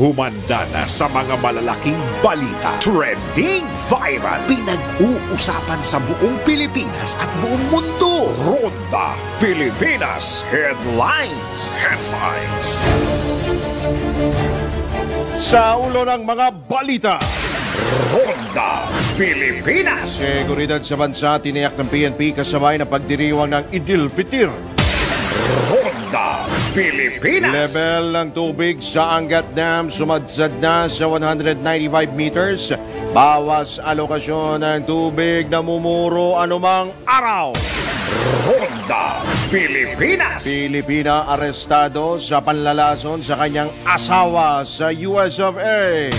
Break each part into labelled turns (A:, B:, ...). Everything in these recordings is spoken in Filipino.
A: Humanda na sa mga malalaking balita, trending viral, pinag-uusapan sa buong Pilipinas at buong mundo. Ronda Pilipinas Headlines.
B: Sa ulo ng mga balita,
A: Ronda Pilipinas.
B: seguridad sa bansa tiniyak ng PNP kasabay na pagdiriwang ng Idil-Fitir.
A: Ronda Pilipinas.
B: Level ng tubig sa Angat Dam sumadsad na sa 195 meters. Bawas alokasyon ng tubig na mumuro anumang araw.
A: Ronda Pilipinas.
B: Pilipina arestado sa panlalason sa kanyang asawa sa US of A.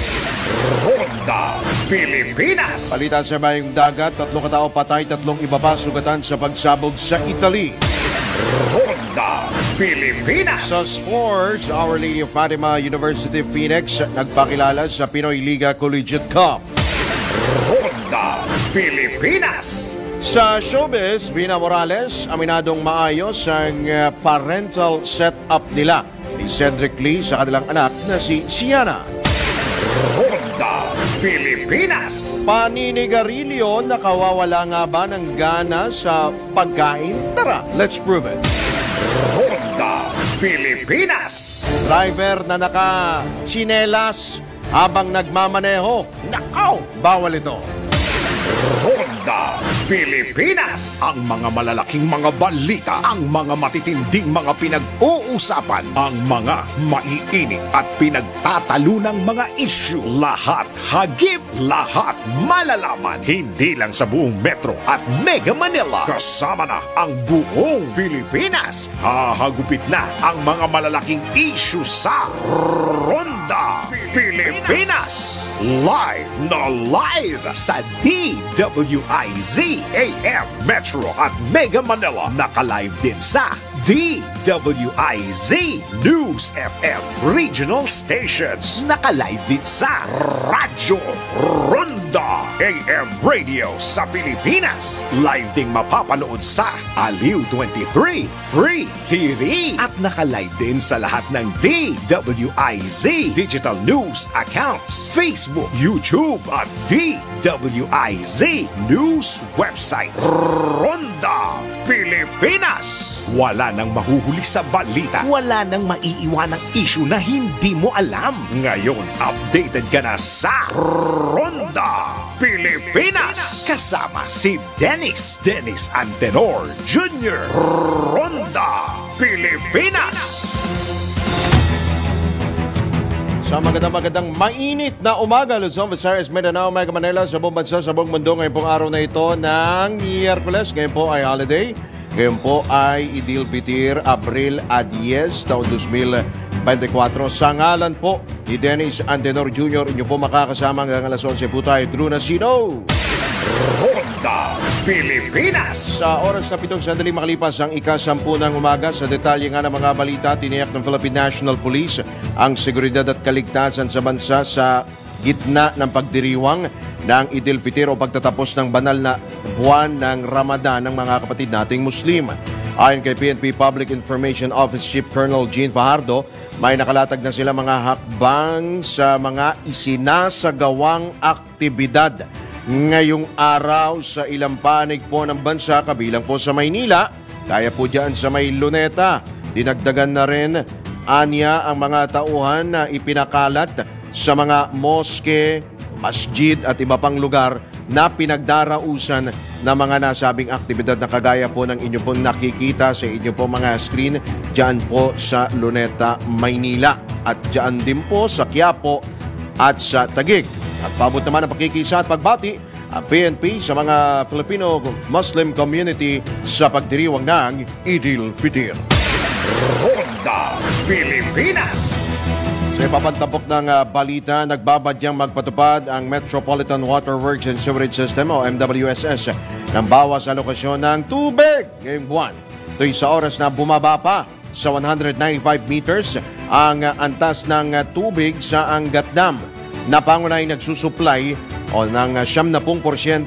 A: Ronda Pilipinas.
B: Balita sa bayong dagat, 3 katao patay, 3 iba pa sugatan sa pagsabog sa Italy.
A: Ronda Pilipinas.
B: Sa sports, Our Lady of Fatima University Phoenix nagpakilala sa Pinoy Liga Collegiate Cup.
A: Ronda Pilipinas.
B: Sa showbiz, Vina Morales, aminadong maayos ang parental setup nila ni Cedric Lee sa kanilang anak na si Sienna.
A: Ronda Pilipinas.
B: Paninigarilyo, nakawawala nga ba ng gana sa pagkain? Tara, let's prove it.
A: Ronda Pilipinas.
B: Driver na naka-tsinelas habang nagmamaneho. Nakaw! Bawal ito.
A: Ronda Pilipinas. Ang mga malalaking mga balita, ang mga matitinding mga pinag-uusapan, ang mga maiinit at pinagtatalunang mga issue. Lahat hagip, lahat malalaman. Hindi lang sa buong Metro at Mega Manila. Kasama na ang buong Pilipinas. Hahagupit na ang mga malalaking issue sa Ronda Pilipinas. Live na live sa DWIZ AM Metro at Mega Manila. Naka-live din sa DWIZ News FM Regional Stations. Naka-live din sa Radyo Ronda AM Radio sa Pilipinas. Live ding mapapanood sa Aliw 23 Free TV. At naka-live din sa lahat ng DWIZ Digital News accounts, Facebook, YouTube at DWIZ News website. Ronda Pilipinas. Wala nang mahuhuli sa balita. Wala nang maiiwanang issue na hindi mo alam. Ngayon, updated ka na sa Ronda Pilipinas. Kasama si Dennis Antenor Jr. Ronda Pilipinas.
B: Sa magandang mainit na umaga, Luzon, Visayas, Mindanao, Mega Manila, sa buong bansa, sa buong mundo. Ngayon pong araw na ito ng Miyerkules. Ngayon po ay holiday. Ngayon po ay Idil-Fitir, Abril 10, taon 2024. Sa ngalan po ni Dennis Antenor Jr., inyo po makakasama hanggang alas 11 po tayo. Drew Nasino.
A: Ronda Pilipinas.
B: Sa oras na 7 sandali makalipas ang ika-10 ng umaga, sa detalye nga ng mga balita, tiniyak ng Philippine National Police ang seguridad at kaligtasan sa bansa sa gitna ng pagdiriwang ng Idil-Fitir o pagtatapos ng banal na buwan ng Ramadan ng mga kapatid nating Muslim. Ayon kay PNP Public Information Office Chief Colonel Gene Fajardo, may nakalatag na sila mga hakbang sa mga isinasagawang aktibidad ngayong araw sa ilang panig po ng bansa, kabilang po sa Maynila, kaya po dyan sa may Luneta. Dinagdagan na rin anya ang mga tauhan na ipinakalat sa mga moske, masjid at iba pang lugar na pinagdarausan ng mga nasabing aktibidad na kagaya po ng inyo pong nakikita sa inyo pong mga screen dyan po sa Luneta, Maynila. At dyan din po sa Quiapo at sa Taguig. At pabot naman ang pakikisa at pagbati ang PNP sa mga Filipino Muslim community sa pagdiriwang ng Idil-Fitir.
A: Ronda Pilipinas.
B: Sa ipapantapok ng balita, nagbabadyang magpatupad ang Metropolitan Water Works and Sewerage System o MWSS ng bawas alokasyon ng tubig ngayong buwan. Ito'y sa oras na bumaba pa sa 195 meters ang antas ng tubig sa Angat Dam na pangunay nagsusupply o ng 70%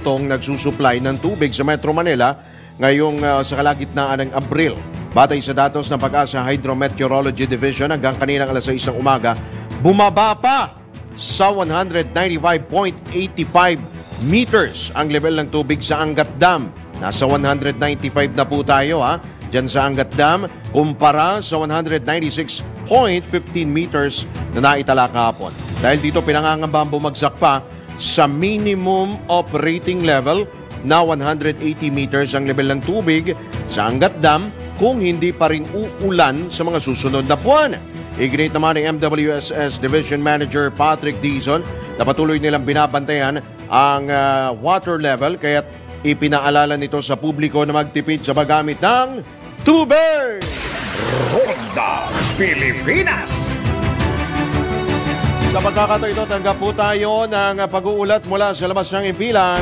B: nagsusupply ng tubig sa Metro Manila ngayong sa kalagitnaan ng Abril. Batay sa datos ng Pag-asa Hydrometeorology Division, hanggang kaninang alas 6 ng umaga, Bumaba pa sa 195.85 meters ang level ng tubig sa Angat Dam. Nasa 195 na po tayo dyan sa Angat Dam kumpara sa 196.15 meters na naitala kahapon. Dahil dito pinangangambahan bumagsak pa sa minimum operating level na 180 meters ang level ng tubig sa Angat Dam kung hindi pa rin uulan sa mga susunod na buwan. Iginit naman ni MWSS Division Manager Patrick Dizon na patuloy nilang binabantayan ang water level kaya't ipinaalala nito sa publiko na magtipid sa paggamit ng tubig.
A: Ronda Pilipinas.
B: Sa pagkakataon ito, tanggap po tayo ng pag-uulat mula sa labas ng impilan.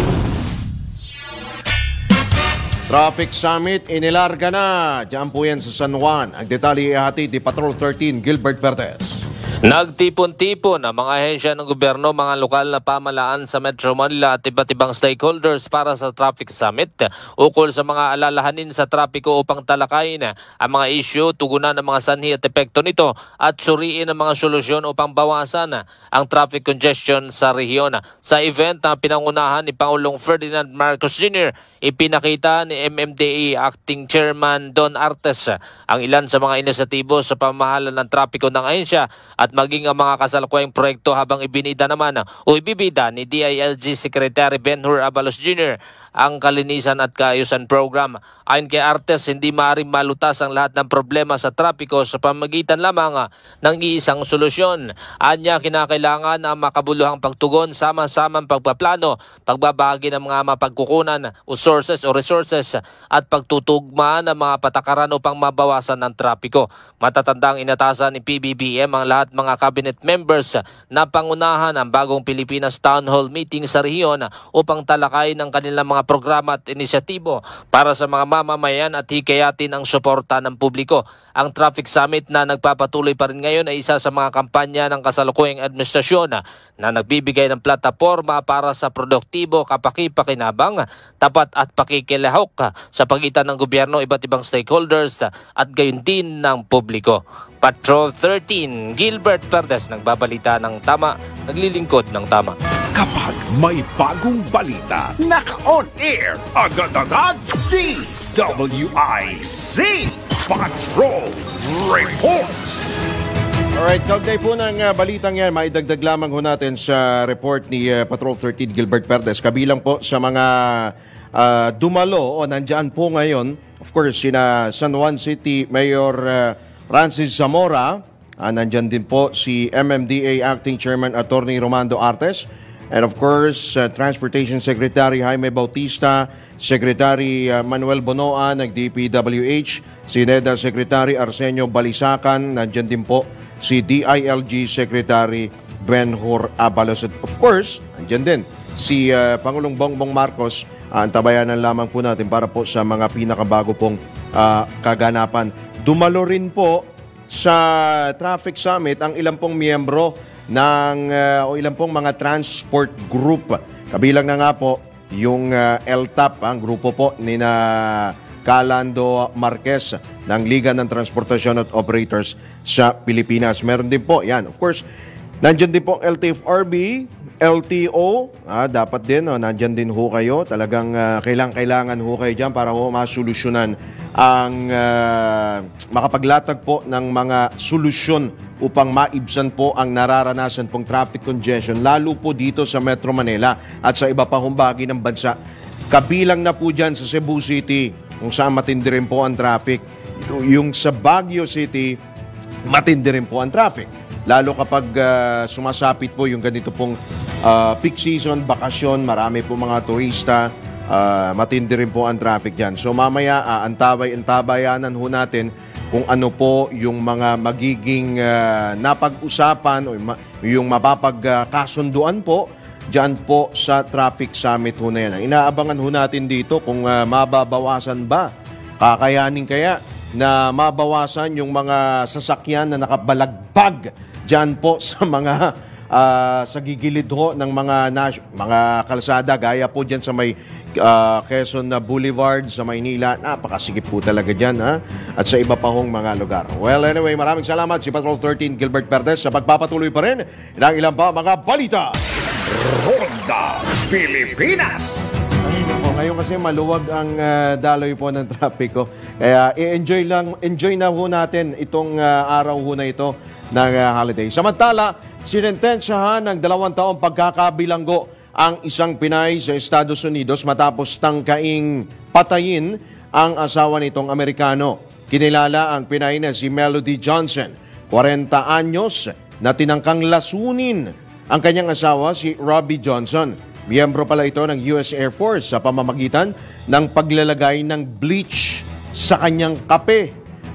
B: Traffic Summit inilarga na. Diyan po yan sa San Juan. Ang detalye ihatid ni Patrol 13 Gilbert Verdes.
C: Nagtipon-tipon ang mga ahensya ng gobyerno, mga lokal na pamahalaan sa Metro Manila at iba't ibang stakeholders para sa Traffic Summit ukol sa mga alalahanin sa trapiko upang talakayin ang mga issue, tugunan ng mga sanhi at epekto nito at suriin ang mga solusyon upang bawasan ang traffic congestion sa rehiyon. Sa event na pinangunahan ni Pangulong Ferdinand Marcos Jr., ipinakita ni MMDA Acting Chairman Don Artes ang ilan sa mga inisyatibo sa pamahalaan ng trapiko ng ahensya at maging ang mga kasalukuyang proyekto habang ibinida naman o ibibida ni DILG Secretary Ben-Hur Abalos Jr. ang kalinisan at kaayusan program. Ayon kay Artes, hindi maaaring malutas ang lahat ng problema sa trapiko sa pamamagitan lamang ng iisang solusyon. Anya, kinakailangan ang makabuluhang pagtugon, sama-samang pagpaplano, pagbabahagi ng mga mapagkukunan o sources o resources at pagtutugma ng mga patakaran upang mabawasan ng trapiko. Matatandang inatasan ni PBBM ang lahat mga cabinet members na pangunahan ang bagong Pilipinas Town Hall meeting sa rehiyon upang talakayin ang kanilang mga programa at inisyatibo para sa mga mamamayan at hikayatin ang suporta ng publiko. Ang Traffic Summit na nagpapatuloy pa rin ngayon ay isa sa mga kampanya ng kasalukuyang administrasyon na nagbibigay ng plataporma para sa produktibo, kapaki-pakinabang, tapat at pakikilahok sa pagitan ng gobyerno, iba't ibang stakeholders at gayon din ng publiko. Patrol 13, Gilbert Verdes, nagbabalita ng tama, naglilingkod ng tama.
A: Kapag may bagong balita, naka-on air, agad-agad, DWIZ Patrol Report.
B: Alright, kaugnay po ng balitang yan, maidagdag lamang ho natin sa report ni Patrol 13 Gilbert Verdes. Kabilang po sa mga dumalo o nandyan po ngayon, of course, sina San Juan City Mayor Francis Zamora, nandyan din po si MMDA Acting Chairman Attorney Romando Artes, and of course, Transportation Secretary Jaime Bautista, Secretary Manuel Bonoa, nag-DPWH, si NEDA Secretary Arsenio Balisacan, nandyan din po si DILG Secretary Ben-Hur Abalos. At of course, nandyan din si Pangulong Bongbong Marcos. Antabayanan lamang po natin para po sa mga pinakabago pong kaganapan. Dumalo rin po sa Traffic Summit ang ilang pong miyembro ng o ilang pong mga transport group. Kabilang na nga po yung LTAP, ang grupo po ni na Calando Marquez ng Liga ng Transportasyon at Operators sa Pilipinas. Meron din po, yan, of course, nandyan din po LTFRB, LTO, dapat din, nandyan din ho kayo. Talagang kailangan ho kayo dyan para ho masolusyonan ang makapaglatag po ng mga solusyon upang maibsan po ang nararanasan pong traffic congestion, lalo po dito sa Metro Manila at sa iba pa hong bahagi ng bansa. Kabilang na po dyan sa Cebu City, kung saan matindi rin po ang traffic. Yung sa Baguio City, matindi rin po ang traffic. Lalo kapag sumasapit po yung ganito pong peak season, bakasyon, marami po mga turista, matindi rin po ang traffic dyan. So mamaya, antabayanan ho natin kung ano po yung mga magiging napag-usapan o yung mapapagkasunduan po dyan po sa Traffic Summit ho na yan. Ang inaabangan ho natin dito kung mababawasan ba, kakayanin kaya na mabawasan yung mga sasakyan na nakabalagbag dyan po sa mga sa gigilid ho ng mga kalsada, gaya po dyan sa may Quezon Boulevard sa Maynila. Napakasigip po talaga dyan, ha? At sa iba pa hong mga lugar. Well, anyway, maraming salamat si Patrol 13 Gilbert Perez sa pagpapatuloy pa rin ng ilang pa mga balita.
A: Ronda Pilipinas.
B: Ngayon kasi maluwag ang daloy po ng trapiko. Kaya enjoy na ho natin itong araw ho na ito ng holiday. Samantala, sinentensyahan ng 2 taong pagkakabilanggo ang isang Pinay sa Estados Unidos matapos tangkaing patayin ang asawa nitong Amerikano. Kinilala ang Pinay na si Melody Johnson, 40 anyos, na tinangkang lasunin ang kanyang asawa si Robbie Johnson. Miyembro pala ito ng US Air Force sa pamamagitan ng paglalagay ng bleach sa kanyang kape.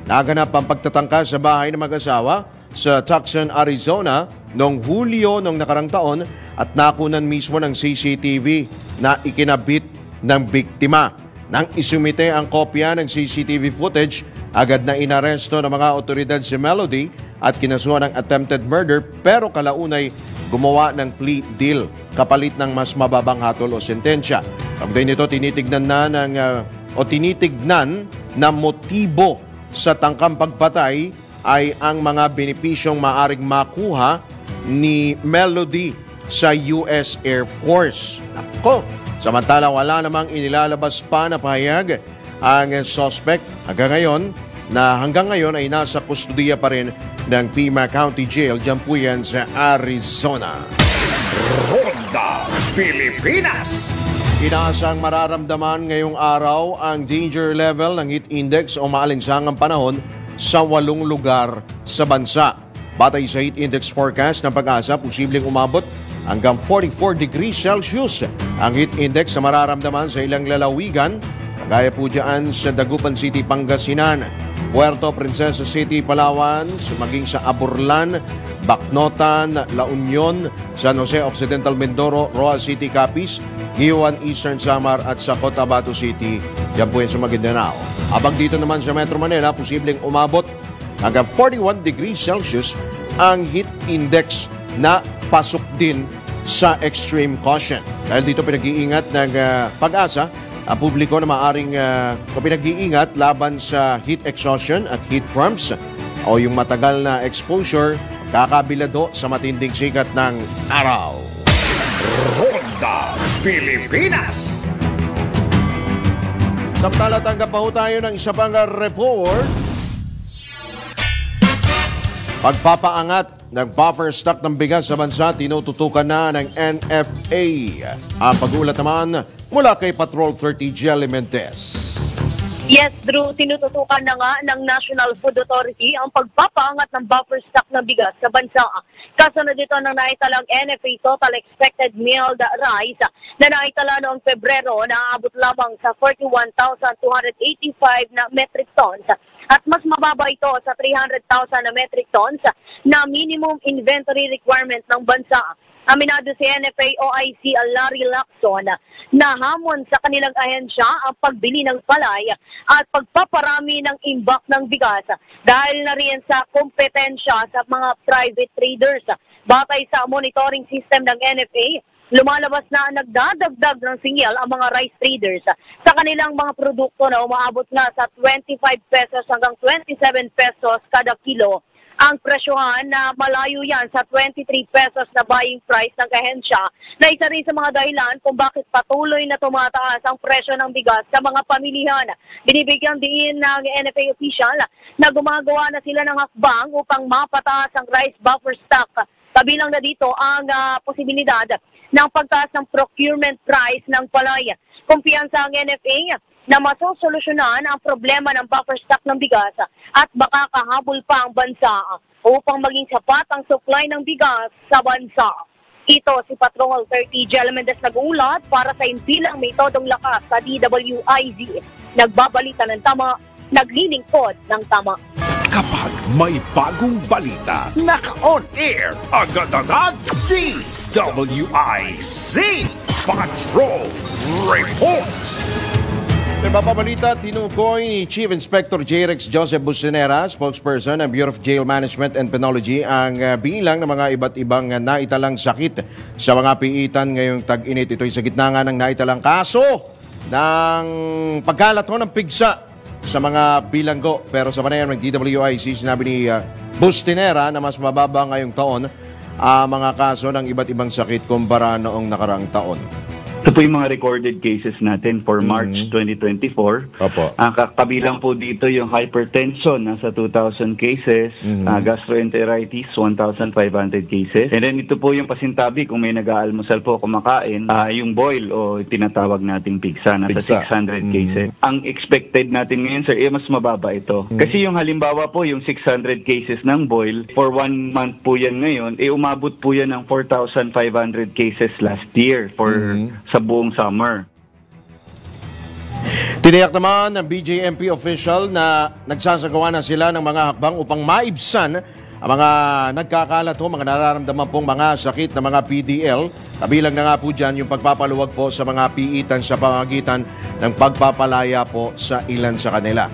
B: Naganap ang pagtatangka sa bahay ng mag-asawa sa Tucson, Arizona noong Hulyo noong nakarang taon at nakunan mismo ng CCTV na ikinabit ng biktima. Nang isumite ang kopya ng CCTV footage, agad na inaresto ng mga otoridad si Melody at kinasuhan ng attempted murder pero kalaunay gumawa ng plea deal kapalit ng mas mababang hatol o sentensya. Pagday nito tinitignan na motibo sa tangkang pagpatay ay ang mga benepisyong maaring makuha ni Melody sa US Air Force. Nako! Samantala wala namang inilalabas pa na pahayag ang suspect hanggang ngayon ay nasa kustudiya pa rin ng Pima County Jail dyan po yan sa Arizona.
A: Ronda Pilipinas.
B: Inaasang mararamdaman ngayong araw ang danger level ng heat index o maalinsangang panahon sa 8 lugar sa bansa. Batay sa heat index forecast ng Pag-asa, posibleng umabot hanggang 44 degrees Celsius ang heat index na mararamdaman sa ilang lalawigan, kagaya po dyan sa Dagupan City, Pangasinan, Puerto Princesa City, Palawan, maging sa Aburlan, Bacnotan, La Union, San Jose Occidental, Mindoro, Roa City, Capiz, Giwan, Eastern Samar at sa Cotabato City, yan po yan sa Maguindanao. Abang dito naman sa Metro Manila, posibleng umabot hanggang 41 degrees Celsius ang heat index na pasok din sa extreme caution. Dahil dito pinag-iingat ng Pag-asa, ang publiko na maaring pinag-iingat laban sa heat exhaustion at heat cramps o yung matagal na exposure kakabilado sa matinding sikat ng araw.
A: Ronda Pilipinas.
B: Samtala tanggap pa ho tayo ng isa pang report. Pagpapaangat ng buffer stock ng bigas sa bansa tinututukan na ng NFA. Ang pag-ulat naman mula kay Patrol 30 Jelly Mendez.
D: Yes, Drew, tinututukan na nga ng National Food Authority ang pagpapaangat ng buffer stock ng bigas sa bansa. Kasunod dito ng naitalang NFA total expected milled rice na naitala noong Pebrero na aabot lamang sa 41,285 na metric tons at mas mababa ito sa 300,000 na metric tons na minimum inventory requirement ng bansa. Aminado si NFA OIC Larry Lacson na hamon sa kanilang ahensya ang pagbili ng palay at pagpaparami ng imbak ng bigas dahil na rin sa kompetensya sa mga private traders. Batay sa monitoring system ng NFA, lumalabas na nagdadagdag ng singil ang mga rice traders sa kanilang mga produkto na umaabot na sa 25 pesos hanggang 27 pesos kada kilo. Ang presyohan na malayo yan sa 23 pesos na buying price ng ahensya na isa rin sa mga dahilan kung bakit patuloy na tumataas ang presyo ng bigas sa mga pamilihan. Binibigyan din ng NFA official na gumagawa na sila ng hakbang upang mapataas ang rice buffer stock. Kabilang na dito ang posibilidad ng pagtaas ng procurement price ng palay. Kumpiyansa ang NFA na masosolusyonan ang problema ng buffer stock ng bigas at baka kahabol pa ang bansa upang maging sapat ang supply ng bigas sa bansa. Ito si Patrol 30 Jelly Mendez nag-uulat para sa impilang may todong lakas sa DWIZ. Nagbabalita ng tama, naglilingkod ng tama.
A: Kapag may bagong balita, naka-on air, agad-agad DWIZ Patrol Report.
B: Napapabalita, tinukoy ni Chief Inspector J-Rex Joseph Bustinera, spokesperson ng Bureau of Jail Management and Penology, ang bilang ng mga iba't ibang naitalang sakit sa mga piitan ngayong tag-init. Ito'y sa gitna nga ng naitalang kaso ng pagkalat ng pigsa sa mga bilanggo. Pero sa panayam ng DWIC, sinabi ni Bustinera na mas mababa ngayong taon ang mga kaso ng iba't ibang sakit kumpara noong nakaraang taon.
E: Ito po yung mga recorded cases natin for March 2024.
B: Opo.
E: Kabilang po dito yung hypertension, nasa 2,000 cases, gastroenteritis, 1,500 cases. And then ito po yung pasintabi, kung may nag-aalmusal po kumakain, yung boil o tinatawag nating pigsa, nasa 600 cases. Ang expected natin ngayon, sir, mas mababa ito. Kasi yung halimbawa po, yung 600 cases ng boil, for 1 month po yan ngayon, umabot po yan ng 4,500 cases last year for sa buong summer.
B: Tiniyak naman ng BJMP official na nagsasagawa na sila ng mga hakbang upang maibsan ang mga nagkakalat o mga nararamdaman pong mga sakit na mga PDL. Kabilang na nga po dyan yung pagpapaluwag po sa mga piitan sa pamamagitan ng pagpapalaya po sa ilan sa kanila.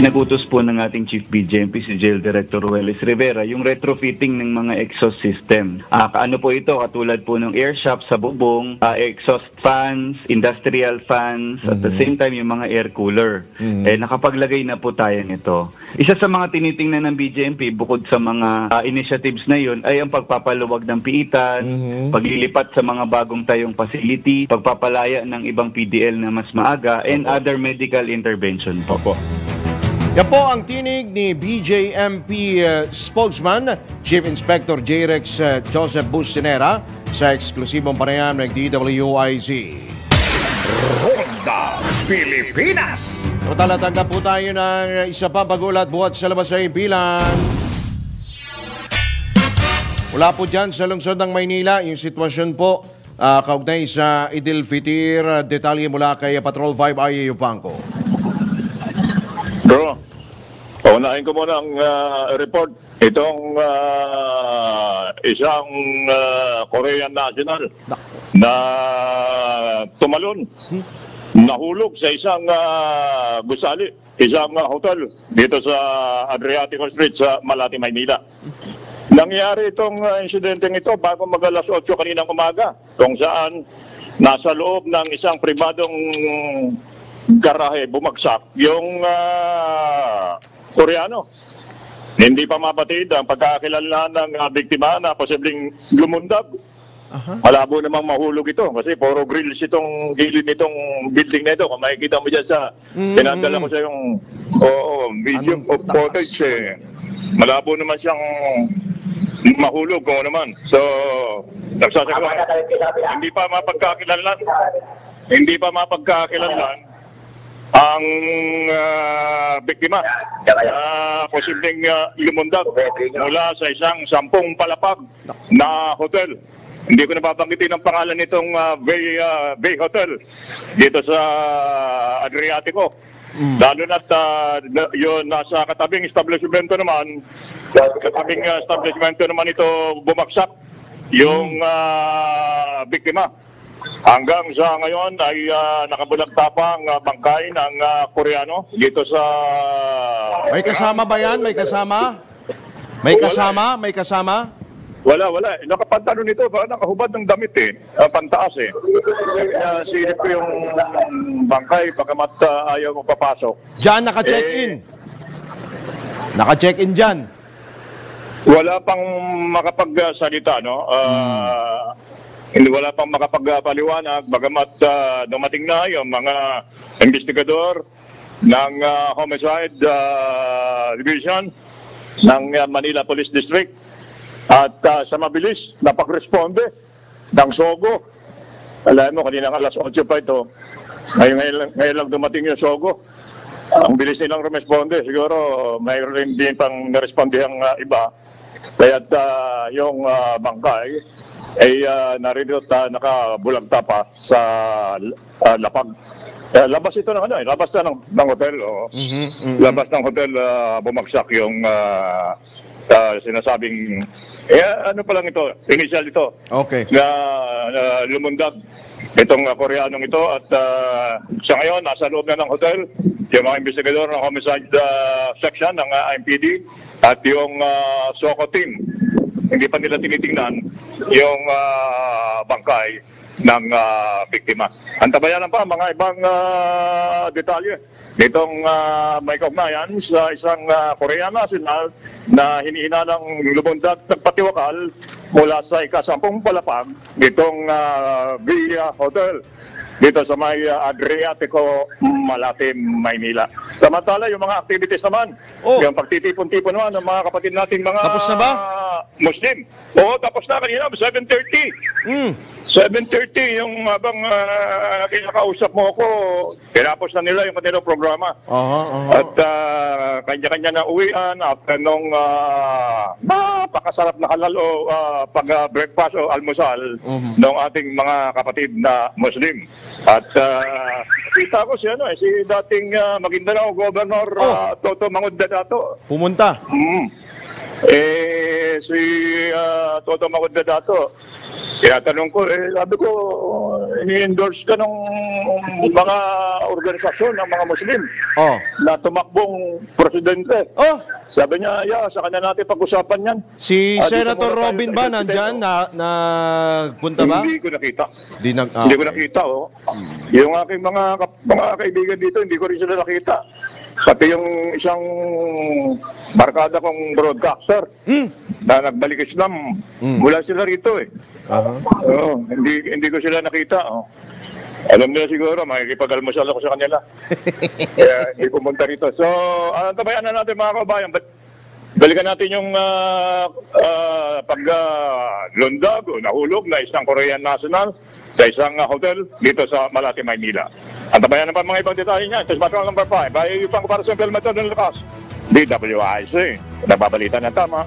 E: Nagutos po ng ating Chief BJMP, si Jail Director Ruelis Rivera, yung retrofitting ng mga exhaust system. Ano po ito? Katulad po ng air shaft sa bubong, exhaust fans, industrial fans, at the same time yung mga air cooler. Nakapaglagay na po tayo nito. Isa sa mga tinitingnan ng BJMP, bukod sa mga initiatives na yun, ay ang pagpapaluwag ng piitan, paglilipat sa mga bagong tayong facility, pagpapalaya ng ibang PDL na mas maaga, and other medical intervention po.
B: Yan po ang tinig ni BJMP spokesman, Chief Inspector J-Rex Joseph Bustinera sa eksklusibong panayam ng DWIC.
A: Ronda Pilipinas.
B: Samantala, tanggap po tayo ng isa pa pagulat buhat sa labas sa impilan. Mula po dyan sa lungsod ng Maynila, yung sitwasyon po kaugnay sa Idil Fitir. Detalye mula kay Patrol 5 Aya Yupanco.
F: Bro, paunahin ko muna ang report. Itong isang Korean national na tumalon, nahulog sa isang gusali, isang hotel dito sa Adriatico Street sa Malate, Maynila. Nangyari itong insidenteng ito bago mag-alas 8 kaninang umaga, kung saan nasa loob ng isang pribadong garahe bumagsak yung Koreano. Hindi pa mapatid ang pagkakilala ng biktima na posibleng lumundag. Malabo namang mahulog ito kasi puro grills itong gilid nitong building na ito. Kung makikita mo dyan sa pinadala ko sa yung video of footage, malabo naman siyang mahulog kung naman. So, nagsasagawa. Hindi pa mapagkakilanlan ang biktima. Posibleng lumundag mula sa isang 10 palapag na hotel. Hindi ko napapanggitin ang pangalan nitong Bay Hotel dito sa Adriatico. Lalo na't yun nasa katabing establishmento naman, ito bumagsak yung biktima. Hanggang sa ngayon ay nakabulagtapang bangkay ng Koreano dito sa...
B: May kasama ba yan? May kasama? May kasama? May kasama?
F: Wala. Nakapantano nito, nakahubad ng damit pantaas silip ko yung bangkay pagkamat ayaw mo papasok.
B: Diyan naka-check-in? Naka-check-in dyan?
F: Wala pang makapagsalita, no? Wala pang makapagpaliwanag, bagamat dumating na yung mga investigador ng Homicide Division ng Manila Police District at sa mabilis na pagresponde ng SOGO. Alam mo, kanina alas 8 pa ito. Ngayon lang dumating yung SOGO. Ang bilis nilang rumesponde. Siguro mayroon din pang naresponde ang iba. Kaya't yung bangkay ay narito nakabulagta pa sa lapag. Labas ito ng labas na ng hotel. Labas ng hotel bumagsak yung sinasabing ano pa lang ito, initial ito,
B: Okay.
F: na lumundag itong Koreanong ito at sa ngayon, nasa loob na ng hotel, yung mga investigador ng homicide section ng IMPD at yung SOCO team. Hindi pa nila tinitingnan yung bangkay ng biktima. Antabayan pa mga ibang detalye nitong may kaugnayan sa isang Korean national na hinihinalang lumundag nagpatiwakal mula sa ika-10 palapag nitong Villa Hotel dito sa may Adriatico, Malate, Maynila. Samantala, yung mga activities naman, yung pagtitipon-tipon naman ng mga kapatid nating mga
B: Tapos na ba?
F: Muslim. Oo, tapos na kanina, 7:30. 7:30 yung habang kinakausap mo ako, tinapos na nila yung kanilang programa. At kanya-kanya na uwian after nung napakasarap na halal o pag-breakfast o almusal ng ating mga kapatid na Muslim. At kita ko si dating Maguindanao Governor Toto Mangudadato.
B: Pumunta.
F: Si Toto Mangudadato, tinatanong ko, sabi ko, ini-endorse ka ng mga organisasyon ng mga Muslim na tumakbong presidente. Sabi niya, sa kanya natin pag-usapan yan.
B: Si Senator Robin ba nandyan? Nagpunta ba?
F: Hindi ko nakita.
B: Hindi
F: ko nakita. Yung aking mga kaibigan dito, hindi ko rin sila nakita. Pati yung isang barkada kong broadcaster na nagbalik Islam, mula sila rito hindi ko sila nakita. Alam nila siguro, makikipag-almusal ako sa kanila. Kaya hindi pumunta rito. So, tabayan na natin mga kabayan. Balikan natin yung paglundag o nahulog na isang Korean national sa isang hotel dito sa Malate, Maynila. At tabayan na pa mga ibang detalye niya. Ito sa patrol number 5. Ay yung pang-comparison film method ng lakas. DWIC. Nagbabalita ng tama.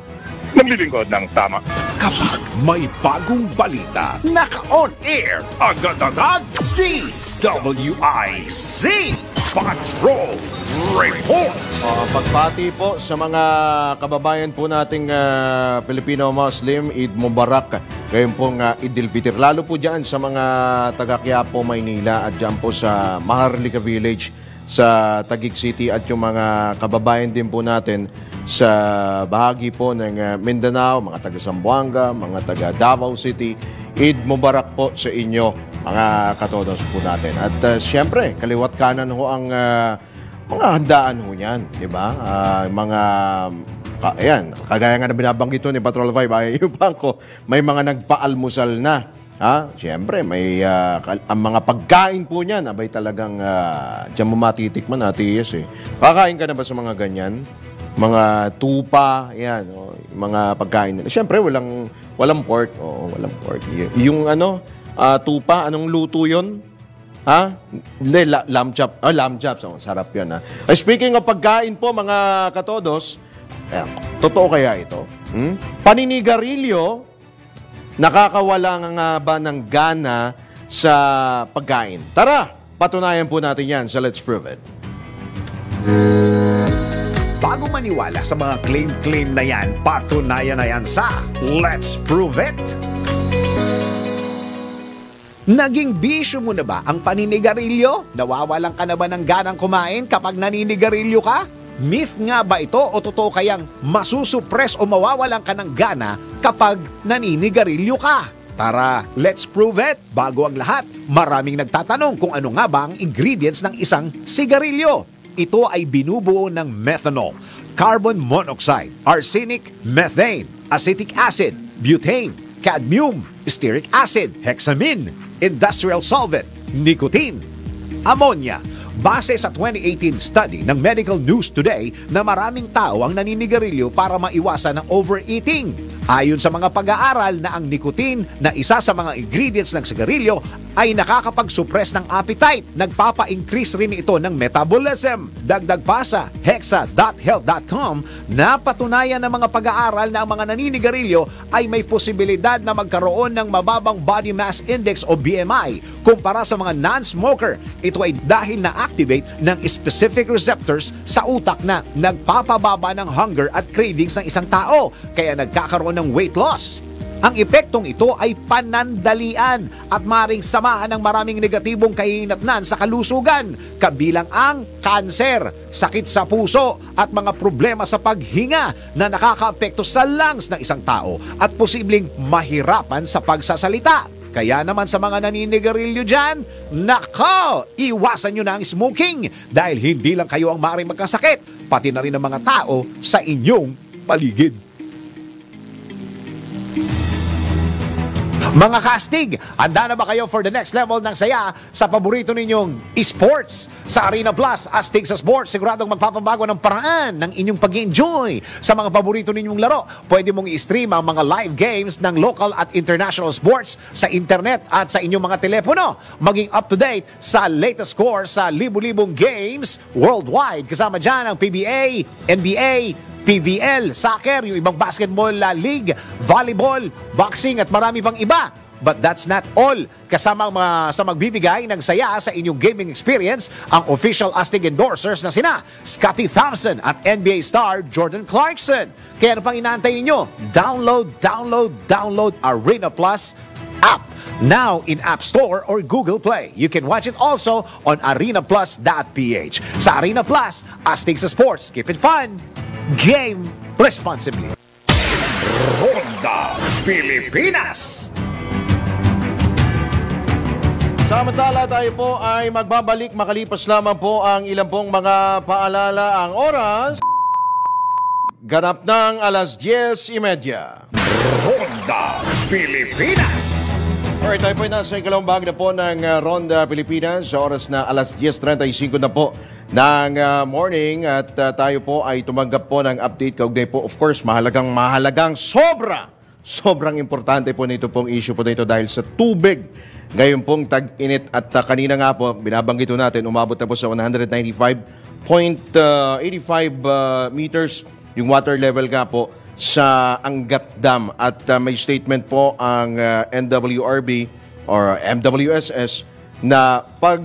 F: Naglilingkod ng tama.
A: Kapag may bagong balita, naka-on air, agad-agad, DWIC Patrol Report.
B: Pagpati po sa mga kababayan po nating Filipino Muslim, Eid Mubarak. Ngayon pong Idil Fitr. Lalo po dyan sa mga taga Quiapo, Maynila at dyan po sa Maharlika Village sa Taguig City at yung mga kababayan din po natin sa bahagi po ng Mindanao, mga taga Zamboanga, mga taga Davao City. Eid Mubarak po sa inyo, mga katodos po natin. At siyempre, kaliwat kanan ho ang mga handaan ho niyan, di ba? Ayan, kagaya nga na binabanggit ni Patrol 5, ayayupan ko, may mga nagpaalmusal na. Siyempre, may ang mga pagkain po niyan, abay talagang diyan mo matitikman, Yes. Kakain ka na ba sa mga ganyan? Mga tupa, yan, mga pagkain nila. Siyempre, walang pork. Walang pork. Yung tupa, anong luto yun? Lamb chop. Lamb chops. Sarap yan, Speaking of pagkain po, mga katodos, totoo kaya ito? Paninigarilyo, nakakawala nga ba ng gana sa pagkain? Tara, patunayan po natin yan sa Let's Prove It.
A: Bago maniwala sa mga claim na yan, patunayan na yan sa Let's Prove It. Naging bisyo mo na ba ang paninigarilyo? Nawawalan ka na ba ng ganang kumain kapag naninigarilyo ka? Myth nga ba ito o totoo kayang masusuppress o mawawalan ka ng gana kapag naninigarilyo ka? Tara, let's prove it! Bago ang lahat, maraming nagtatanong kung ano nga ba ang ingredients ng isang sigarilyo. Ito ay binubuo ng methanol, carbon monoxide, arsenic, methane, acetic acid, butane, cadmium, stearic acid, hexamine, industrial solvent, nicotine, ammonia. Base sa 2018 study ng Medical News Today na maraming tao ang naninigarilyo para maiwasan ng overeating. Ayon sa mga pag-aaral na ang nicotine na isa sa mga ingredients ng sigarilyo ay nakakapag-suppress ng appetite. Nagpapa-increase rin ito ng metabolism. Dagdag pa sa hexa.health.com na patunayan ng mga pag-aaral na ang mga naninigarilyo ay may posibilidad na magkaroon ng mababang body mass index o BMI kumpara sa mga non-smoker. Ito ay dahil na-activate ng specific receptors sa utak na nagpapababa ng hunger at cravings ng isang tao. Kaya nagkakaroon nagkakaroon ng weight loss. Ang epektong ito ay panandalian at maring samahan ng maraming negatibong kahinatnan sa kalusugan, kabilang ang kanser, sakit sa puso at mga problema sa paghinga na nakakaapekto sa lungs ng isang tao at posibleng mahirapan sa pagsasalita. Kaya naman sa mga naninigarilyo dyan, nako, iwasan nyo na ang smoking dahil hindi lang kayo ang maaaring magkasakit, pati na rin ang mga tao sa inyong paligid. Mga kastig, handa na ba kayo for the next level ng saya sa paborito ninyong esports? Sa Arena Plus, astig sa sports, siguradong magpapabago ng paraan ng inyong pag-enjoy sa mga paborito ninyong laro. Pwede mong i-stream ang mga live games ng local at international sports sa internet at sa inyong mga telepono. Maging up-to-date sa latest score sa libu-libong games worldwide. Kasama dyan ang PBA, NBA, PVL, soccer, yung ibang basketball league, volleyball, boxing at marami pang iba. But that's not all. Kasama sa magbibigay ng saya sa inyong gaming experience, ang official astig endorsers na sina Scottie Thompson at NBA star Jordan Clarkson. Kaya ano pang inaantay ninyo? Download Arena Plus app now in App Store or Google Play. You can watch it also on arenaplus.ph. Sa Arena Plus, astig sa sports. Keep it fun. Game responsibly. Ronda Pilipinas.
B: Samantala tayo po ay magbabalik makalipas lamang po ang ilang pong mga paalala. Ang oras, ganap ng alas 10:30.
A: Ronda Pilipinas.
B: Alright, tayo po ay nasa ikalawang bahagi na po ng Ronda Pilipinas sa oras na alas 10:35 na po ng morning at tayo po ay tumanggap po ng update kaugnay po. Of course, mahalagang sobrang importante po nito pong issue po nito dahil sa tubig. Ngayon pong tag-init at kanina nga po, binabanggit natin, umabot na po sa 195.85 meters yung water level nga po sa Angat Dam. At may statement po ang NWRB or MWSS na pag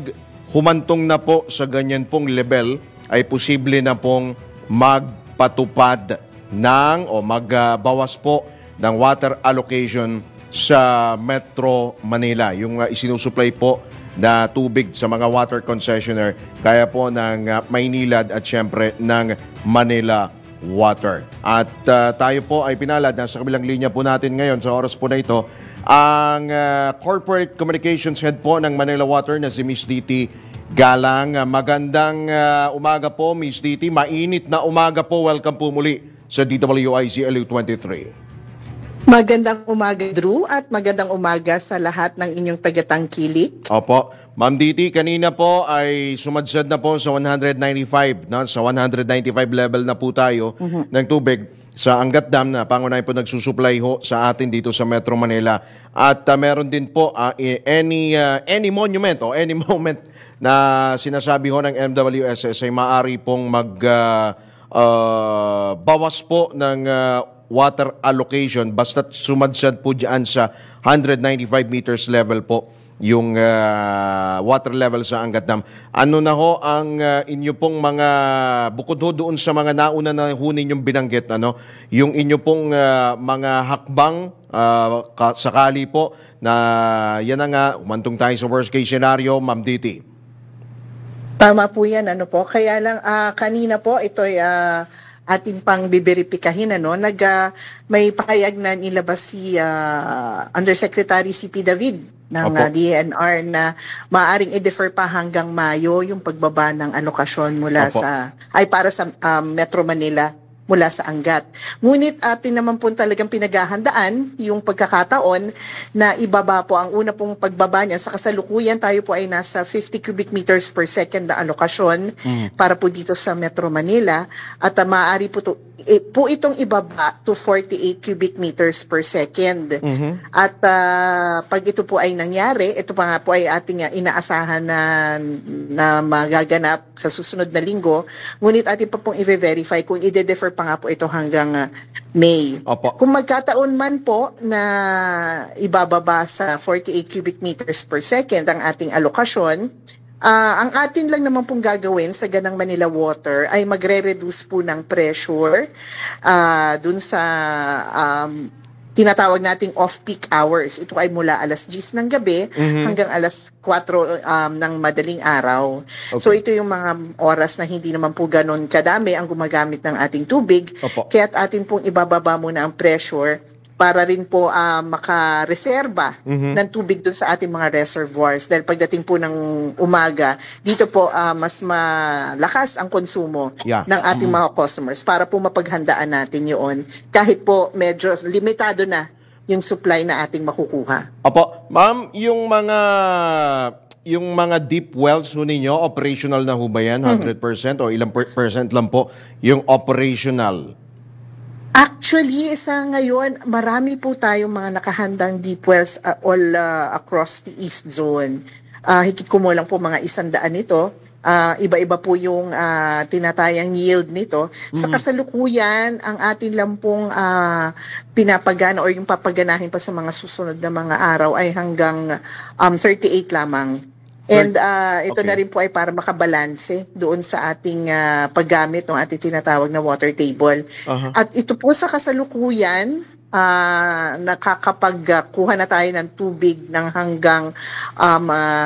B: humantong na po sa ganyan pong level ay posible na pong magpatupad ng o magbawas po ng water allocation sa Metro Manila. Yung isinusupply po na tubig sa mga water concessionaire kaya po ng Maynilad at syempre ng Manila Water. At tayo po ay pinalad na sa kabilang linya po natin ngayon sa oras po na ito ang Corporate Communications Head po ng Manila Water na si Miss DT Galang. Magandang umaga po, Miss DT. Mainit na umaga po. Welcome po muli sa DWIZ LU23.
G: Magandang umaga, Drew, at magandang umaga sa lahat ng inyong tagatangkilik.
B: Opo. Ma'am DT, kanina po ay sumadsad na po sa 195, no? Sa 195 level na po tayo ng tubig sa Angat Dam na pangunahing po nagsusupply ho sa atin dito sa Metro Manila. At meron din po any monument o any moment na sinasabi ho ng MWSS ay maaari pong bawas po ng water allocation basta't sumadsad po dyan sa 195 meters level po yung water level sa Angat Dam. Ano na ho ang inyo pong mga, bukod ho doon sa mga nauna na ho ninyong binanggit, yung inyo pong mga hakbang sakali po na yan na nga, umantong tayo sa worst case scenario, Ma'am Diti.
G: Tama po yan, Kaya lang, kanina po, ito'y ating pang biberipikahin, may pahayag na nilabas si Undersecretary CP David ng DENR na maaaring i-defer pa hanggang Mayo yung pagbaba ng alokasyon mula para sa Metro Manila mula sa Angat. Ngunit atin naman po talagang pinaghahandaan yung pagkakataon na ibaba po ang una pong pagbaba niya. Sa kasalukuyan tayo po ay nasa 50 cubic meters per second na alokasyon para po dito sa Metro Manila at maaari po itong ibaba to 48 cubic meters per second. At pag ito po ay nangyari, ito pa nga po ay ating inaasahan na magaganap sa susunod na linggo. Ngunit atin pa pong i-verify kung i-defer pa nga po ito hanggang May. Kung magkataon man po na ibababa sa 48 cubic meters per second ang ating alokasyon, Ang atin lang naman pong gagawin sa Ganang Manila Water ay magre-reduce po ng pressure dun sa tinatawag nating off-peak hours. Ito ay mula alas 10 ng gabi hanggang alas 4 ng madaling araw.
B: Okay.
G: So ito yung mga oras na hindi naman po ganun kadami ang gumagamit ng ating tubig.
B: Opo.
G: Kaya't atin pong ibababa muna ang pressure para rin po makareserba ng tubig dun sa ating mga reservoirs. Dahil pagdating po ng umaga, dito po mas malakas ang konsumo ng ating mga customers para po mapaghandaan natin yun kahit po medyo limitado na yung supply na ating makukuha.
B: Opo, ma'am, yung mga deep wells ho ninyo, operational na ho ba yan? 100% o ilang percent lang po yung operational?
G: Actually, sa ngayon, marami po tayong mga nakahandang deep wells all across the East Zone. Higit kumulang po mga 100 ito. Iba-iba po yung tinatayang yield nito. Sa kasalukuyan, ang atin lang pong pinapagana or yung papaganahin pa sa mga susunod na mga araw ay hanggang 38 lamang. And ito na rin po ay para makabalanse doon sa ating paggamit ng ating tinatawag na water table. At ito po sa kasalukuyan, nakakapagkuha na tayo ng tubig ng hanggang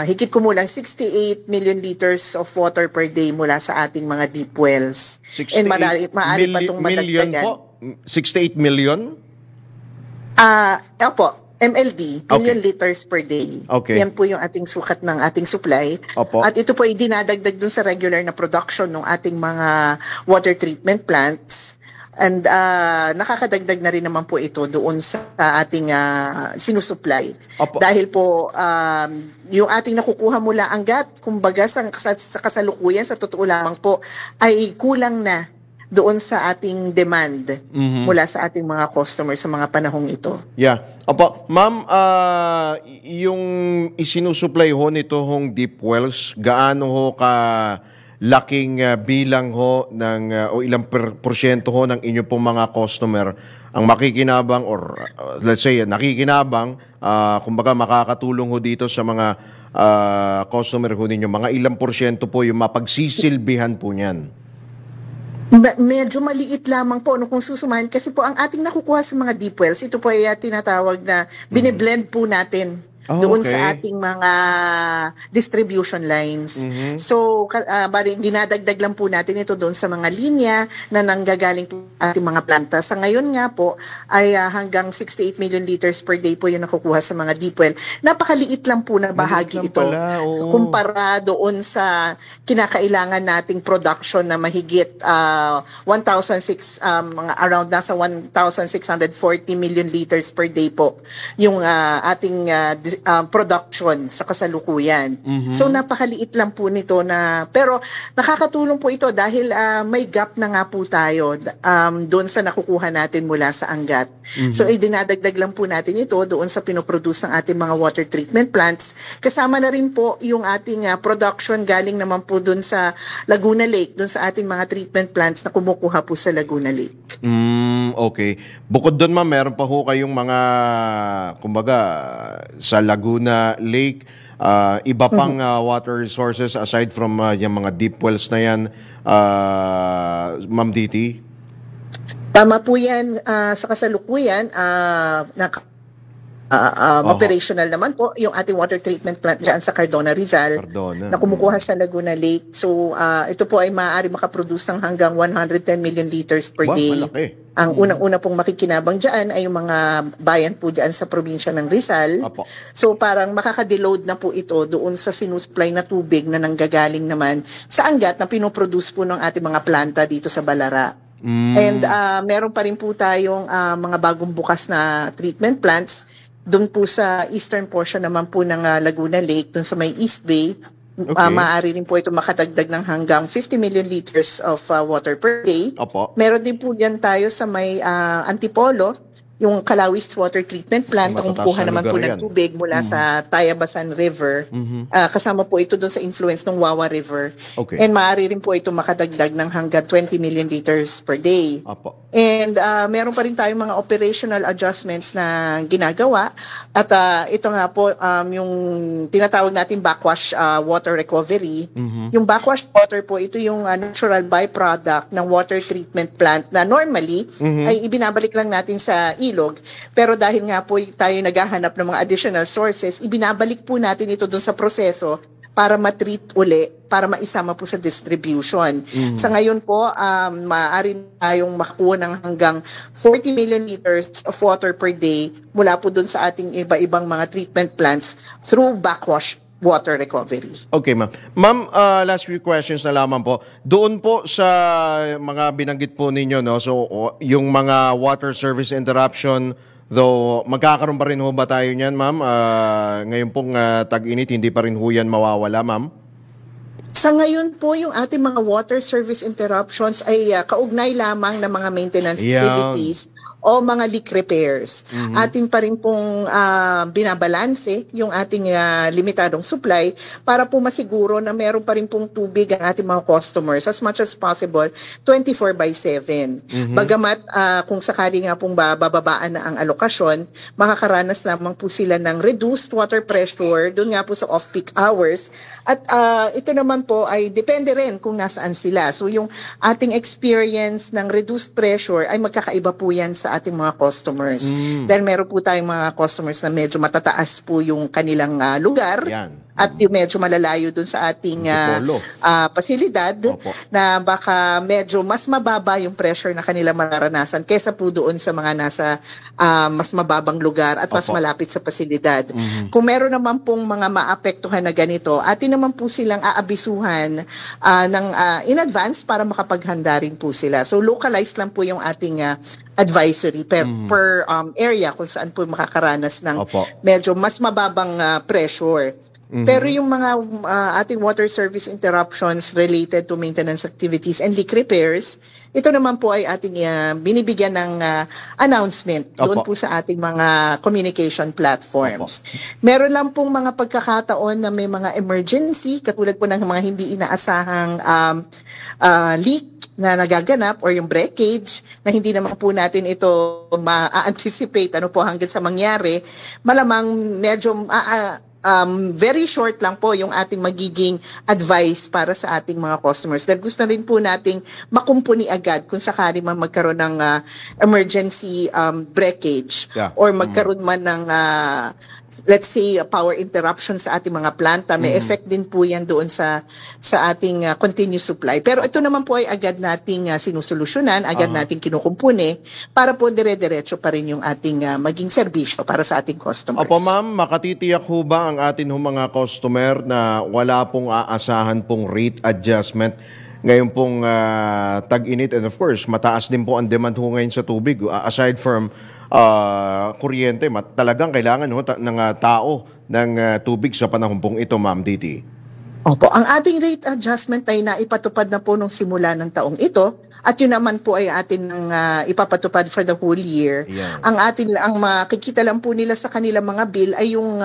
G: higit kumulang 68 million liters of water per day mula sa ating mga deep wells. And maaari pa itong madagdagan.
B: Po? 68 million?
G: Opo. MLD, million liters per day.
B: Okay.
G: Yan po yung ating sukat ng ating supply.
B: Opo.
G: At ito po ay dinadagdag dun sa regular na production ng ating mga water treatment plants. And nakakadagdag na rin naman po ito doon sa ating sinusupply.
B: Opo.
G: Dahil po yung ating nakukuha mula Angat, kumbaga sa kasalukuyan, sa totoo lamang po, ay kulang na doon sa ating demand mula sa ating mga customers sa mga panahong ito.
B: Yeah. Opo, ma'am, yung isinusupply ho nito hong deep wells, gaano ho ka laking bilang ho ng o ilang porsyento ho ng inyo pong mga customer ang makikinabang or let's say nakikinabang, kumbaga makakatulong ho dito sa mga customer ho ninyo, mga ilang porsyento po yung mapagsisilbihan po niyan?
G: Medyo maliit lamang po kung susumahin kasi po ang ating nakukuha sa mga deep wells, ito po ay tinatawag na bine-blend po natin doon sa ating mga distribution lines. So, dinadagdag lang po natin ito doon sa mga linya na nanggagaling po ating mga planta. Sa ngayon nga po, ay hanggang 68 million liters per day po yung nakukuha sa mga deep well. Napakaliit lang po na bahagi ito. So, kumpara doon sa kinakailangan nating production na mahigit around nasa 1,640 million liters per day po yung ating production sa kasalukuyan. So napakaliit lang po nito pero nakakatulong po ito dahil may gap na nga po tayo doon sa nakukuha natin mula sa Angat. So dinadagdag lang po natin ito doon sa pinoproduce ng ating mga water treatment plants. Kasama na rin po yung ating production galing naman po doon sa Laguna Lake, doon sa ating mga treatment plants na kumukuha po sa Laguna Lake.
B: Okay. Bukod doon, ma'am, meron pa ho kayong mga, kumbaga, sa Laguna Lake, iba pang water resources aside from yung mga deep wells na yan, Ma'am Diti?
G: Tama po yan. Sa kasalukuyan, operational naman po yung ating water treatment plant dyan sa Cardona, Rizal na kumukuha sa Laguna Lake. So ito po ay maaari makaproduce ng hanggang 110 million liters per day.
B: Malaki.
G: Ang unang-una pong makikinabang dyan ay yung mga bayan po dyan sa probinsya ng Rizal.
B: Apo.
G: So parang makakadeload na po ito doon sa sinusupply na tubig na nanggagaling naman sa Angat na pinoproduce po ng ating mga planta dito sa Balara. And meron pa rin po tayong mga bagong bukas na treatment plants doon po sa eastern portion naman po ng Laguna Lake, doon sa may East Bay. Maaari rin po ito makadagdag ng hanggang 50 million liters of water per day.
B: Opo.
G: Meron din po yan tayo sa may Antipolo, yung Calawis Water Treatment Plant, ang
B: Matataas
G: kuha
B: na
G: naman po
B: lugar
G: ng
B: yan.
G: tubig mula sa Tayabasan River. Kasama po ito doon sa influence ng Wawa River.
B: Okay.
G: And maaari rin po ito makadagdag ng hanggang 20 million liters per day.
B: Apo.
G: And meron pa rin tayong mga operational adjustments na ginagawa. At ito nga po, yung tinatawag natin backwash water recovery. Yung backwash water po, ito yung natural byproduct ng water treatment plant na normally ay ibinabalik lang natin sa ilog. Pero dahil nga po tayo naghahanap ng mga additional sources, ibinabalik po natin ito dun sa proseso para matreat uli, para maisama po sa distribution. Sa ngayon po, maaari tayong makakuha ng hanggang 40 million liters of water per day mula po dun sa ating iba-ibang mga treatment plants through backwash water recovery.
B: Okay, ma'am. Ma'am, last few questions na lamang po. Doon po sa mga binanggit po ninyo, no? So, yung mga water service interruption, though, magkakaroon pa rin ho ba tayo niyan, ma'am? Ngayon pong tag-init, hindi pa rin ho yan mawawala, ma'am?
G: Sa ngayon po, yung ating mga water service interruptions ay kaugnay lamang ng mga maintenance activities o mga leak repairs. Atin pa rin pong binabalanse yung ating limitadong supply para po masiguro na meron pa rin pong tubig ang ating mga customers as much as possible 24/7. Bagamat kung sakali nga pong bababaan na ang alokasyon, makakaranas lamang po sila ng reduced water pressure doon nga po sa off-peak hours. At ito naman po ay depende rin kung nasaan sila. So yung ating experience ng reduced pressure ay magkakaiba po yan sa ating mga customers. Dahil meron po tayong mga customers na medyo matataas po yung kanilang lugar.
B: Yan.
G: At yung medyo malalayo dun sa ating pasilidad.
B: Opo.
G: Na baka medyo mas mababa yung pressure na kanila mararanasan kesa po doon sa mga nasa mas mababang lugar at mas
B: Opo.
G: malapit sa pasilidad. Kung meron naman pong mga maapektuhan na ganito, atin naman po silang aabisuhan in advance para makapaghanda rin po sila. So localized lang po yung ating advisory per area kung saan po makakaranas ng
B: Opo.
G: medyo mas mababang pressure. Pero yung mga ating water service interruptions related to maintenance activities and leak repairs, ito naman po ay ating binibigyan ng announcement doon po sa ating mga communication platforms. Meron lang pong mga pagkakataon na may mga emergency, katulad po ng mga hindi inaasahang leak na nagaganap or yung breakage na hindi naman po natin ito ma-anticipate ano po hanggang sa mangyari, malamang medyo very short lang po yung ating magiging advice para sa ating mga customers. Dahil gusto rin po nating makumpuni agad kung sakali man magkaroon ng emergency breakage or magkaroon man ng let's say power interruption sa ating mga planta, may effect din po yan doon sa ating continuous supply. Pero ito naman po ay agad nating sinusolusyonan, agad nating kinukumpuni para po dire-diretso pa rin yung ating maging serbisyo para sa ating customers.
B: Opo, ma'am, makatitiyak ho ba ang atin ho mga customer na wala pong aasahan pong rate adjustment ngayon pong tag-init, and of course, mataas din po ang demand ho ngayon sa tubig. Aside from kuryente, talagang kailangan ho ng tao ng tubig sa panahon pong ito, Ma'am Diti.
G: Opo, ang ating rate adjustment ay naipatupad na po nung simula ng taong ito. At yun naman po ay atin ng ipapatupad for the whole year.
B: Yeah.
G: Ang makikita lang po nila sa kanilang mga bill ay yung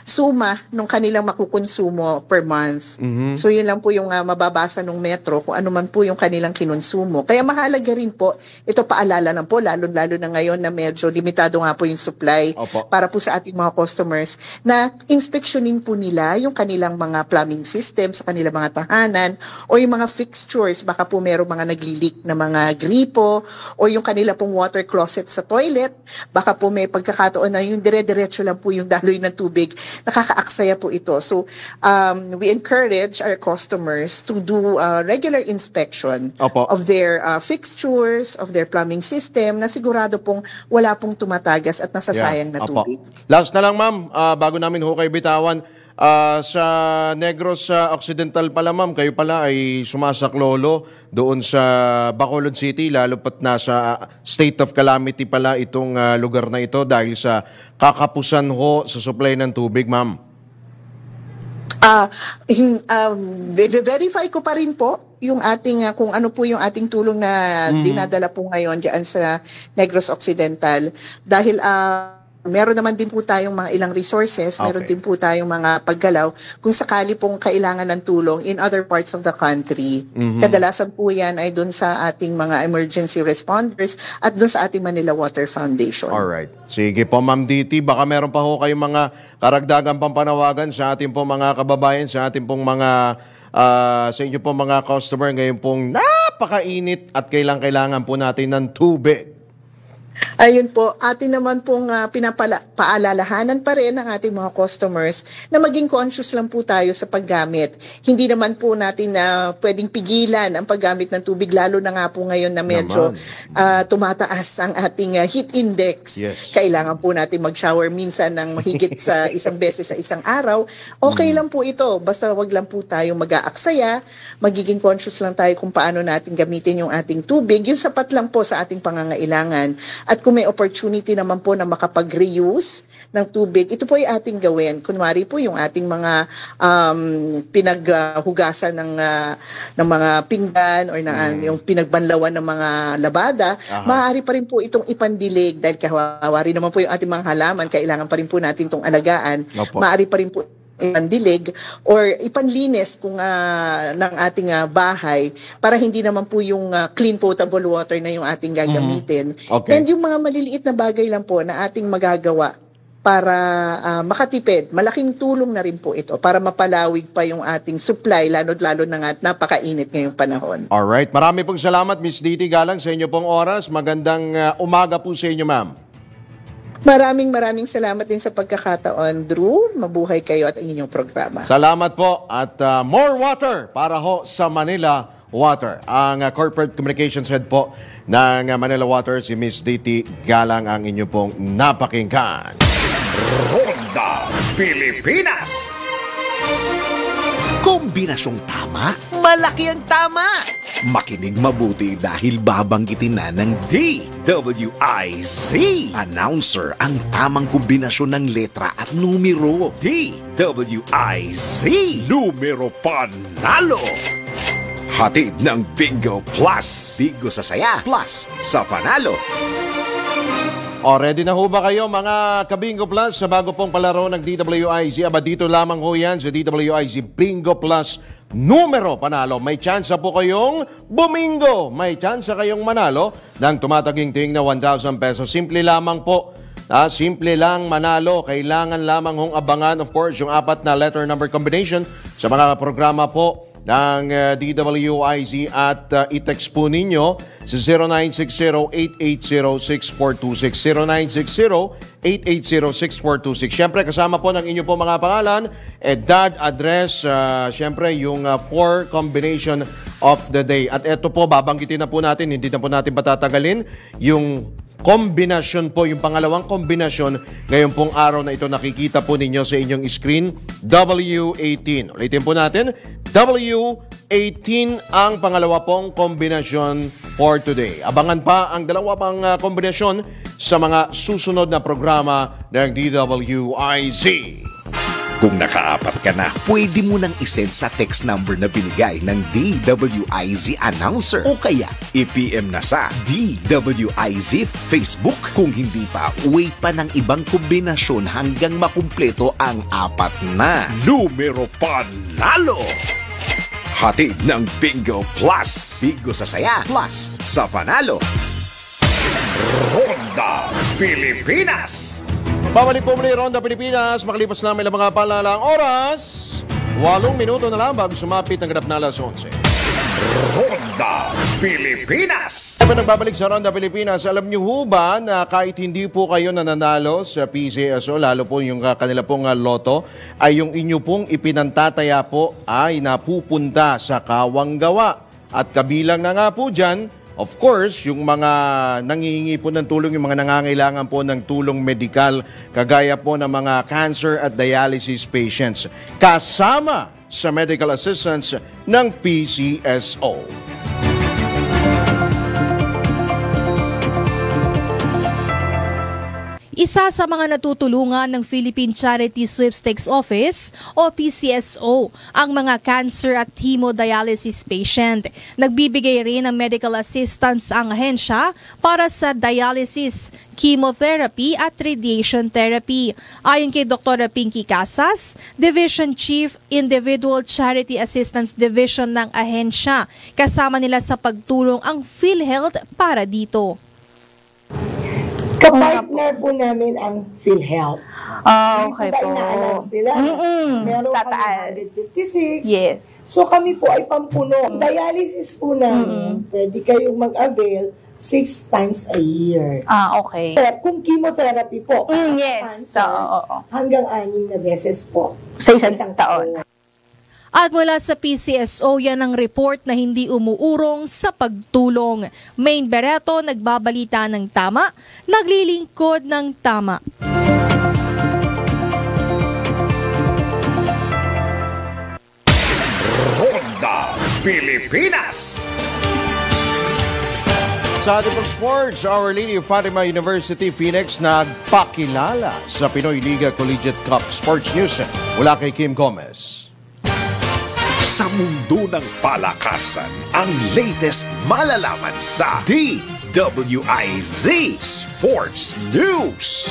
G: suma ng kanilang makukonsumo per month. So yun lang po yung mababasa ng Metro kung ano man po yung kanilang kinonsumo. Kaya mahalaga rin po, ito paalala lang po, lalo-lalo na ngayon na medyo limitado nga po yung supply para po sa ating mga customers na inspeksyonin po nila yung kanilang mga plumbing system sa kanilang mga tahanan o yung mga fixtures, baka po merong mga nagli-leak na mga gripo o yung kanila pong water closet sa toilet, baka po may pagkakataon na yung dire-diretso lang po yung daloy ng tubig, nakakaaksaya po ito. So we encourage our customers to do regular inspection of their fixtures, of their plumbing system, na sigurado pong wala pong tumatagas at nasasayang na tubig.
B: Last na lang, ma'am, bago namin ho kayo bitawan, sa Negros Occidental pala, ma'am, kayo pala ay sumasaklolo doon sa Bacolod City, lalo pat nasa state of calamity pala itong lugar na ito dahil sa kakapusan ho sa supply ng tubig, ma'am.
G: Verify ko pa rin po yung ating kung ano po yung ating tulong na dinadala po ngayon diyan sa Negros Occidental dahil meron naman din po tayong mga ilang resources, meron din po tayong mga paggalaw kung sakali pong kailangan ng tulong in other parts of the country. Kadalasan po yan ay dun sa ating mga emergency responders at dun sa ating Manila Water Foundation.
B: Alright. Sige po, Ma'am Diti, baka meron pa ho kayong mga karagdagang pampanawagan sa ating pong mga kababayan, sa ating pong mga sa inyo pong mga customer ngayon pong napakainit at kailangan po natin ng tubig.
G: Ayun po, atin naman pong paalalahanan pa rin ang ating mga customers na maging conscious lang po tayo sa paggamit. Hindi naman po natin pwedeng pigilan ang paggamit ng tubig, lalo na nga po ngayon na medyo tumataas ang ating heat index.
B: Yes.
G: Kailangan po natin mag-shower minsan ng mahigit sa isang beses sa isang araw. Okay lang po ito, basta wag lang po tayo mag-aaksaya, magiging conscious lang tayo kung paano natin gamitin yung ating tubig. Yung sapat lang po sa ating pangangailangan. At kung may opportunity naman po na makapag-reuse ng tubig, ito po ay ating gawin. Kunwari po yung ating mga pinaghugasan ng mga pinggan or yung pinagbanlawan ng mga labada, maaari pa rin po itong ipandilig dahil kahawari naman po yung ating mga halaman, kailangan pa rin po natin itong alagaan. Maaari pa rin po ipandilig or ipanlinis kung ng ating bahay para hindi naman po yung clean potable water na yung ating gagamitin. And yung mga maliliit na bagay lang po na ating magagawa para makatipid, malaking tulong na rin po ito para mapalawig pa yung ating supply, lalo na nga napakainit ngayong panahon.
B: Alright, marami pong salamat Miss Diti Galang sa inyo pong oras. Magandang umaga po sa inyo, ma'am.
G: Maraming salamat din sa pagkakataon, Drew. Mabuhay kayo at ang inyong programa.
B: Salamat po at more water para ho sa Manila Water. Ang Corporate Communications Head po ng Manila Water, si Miss Diti Galang ang inyo pong napakinggan.
A: Ronda Pilipinas. Kombinasyong tama, malaki ang tama. Makinig mabuti dahil babanggitin na ng DWIZ. Announcer ang tamang kombinasyon ng letra at numero. DWIZ. Numero panalo. Hatid ng Bingo Plus. Bingo sa saya, plus sa panalo.
B: Ready na ho ba kayo mga ka-Bingo Plus sa bago pong palaro ng DWIZ? Aba dito lamang ho yan sa DWIZ Bingo Plus numero panalo. May tsansa po kayong bumingo. May tsansa kayong manalo ng tumataginting na 1,000 pesos. Simple lamang po. Simple lang manalo. Kailangan lamang hong abangan of course yung 4 na letter number combination sa mga programa po ng DWIZ at i-text po ninyo sa 0960-880-6426 0960-880-6426. Siyempre kasama po ng inyo po mga pangalan, edad, address, siyempre yung 4 combination of the day. At ito po, babanggitin na po natin, hindi na po natin patatagalin, yung kombinasyon po, yung pangalawang kombinasyon ngayon pong araw na ito nakikita po ninyo sa inyong screen, W18. Ulitin po natin, W18 ang pangalawa pong kombinasyon for today. Abangan pa ang dalawa pang kombinasyon sa mga susunod na programa ng DWIZ.
A: Kung nakaapat ka na, pwede mo nang isend sa text number na binigay ng DWIZ announcer o kaya i-PM na sa DWIZ Facebook. Kung hindi pa, wait pa ng ibang kombinasyon hanggang makumpleto ang 4 na numero panalo. Hatid ng Bingo Plus. Bingo sa saya, plus sa panalo. Ronda Pilipinas.
B: Babalik po muli Ronda Pilipinas. Makalipas namin ang mga palalang oras. 8 minuto na lang bago sumapit ang ganap na alas 11.
A: Ronda Pilipinas.
B: Nagbabalik sa Ronda Pilipinas. Alam niyo ho ba na kahit hindi po kayo nananalo sa PCSO, lalo po yung kanila pong loto, ay yung inyo pong ipinantataya po ay napupunta sa Kawanggawa. At kabilang na nga po dyan, of course, yung mga nangihingi po ng tulong, yung mga nangangailangan po ng tulong medikal, kagaya po ng mga cancer at dialysis patients, kasama sa medical assistance ng PCSO.
H: Isa sa mga natutulungan ng Philippine Charity Sweepstakes Office o PCSO ang mga cancer at hemodialysis patient. Nagbibigay rin ng medical assistance ang ahensya para sa dialysis, chemotherapy at radiation therapy. Ayon kay Dr. Pinky Casas, Division Chief Individual Charity Assistance Division ng ahensya, kasama nila sa pagtulong ang PhilHealth para dito.
I: Kapartner po namin ang PhilHealth.
J: Okay po.
I: Ina-announce nila. Meron kami 156.
J: Yes.
I: So kami po ay pampuno. Dialysis po namin, pwede kayong mag-avail 6 times a year.
J: Okay.
I: Kung chemotherapy po,
J: Yes.
I: cancer,
J: Oo.
I: hanggang 6 na beses po.
J: Sa isang taon.
H: At mula sa PCSO, yan ang report na hindi umuurong sa pagtulong. Maine Bereto, nagbabalita ng tama, naglilingkod ng tama.
A: Ronda Pilipinas.
B: Sa ating sports, Our Lady of Fatima University Phoenix nagpakilala sa Pinoy Liga Collegiate Cup. Sports News mula kay Kim Gomez.
A: Sa mundo ng palakasan, ang latest malalaman sa DWIZ Sports News.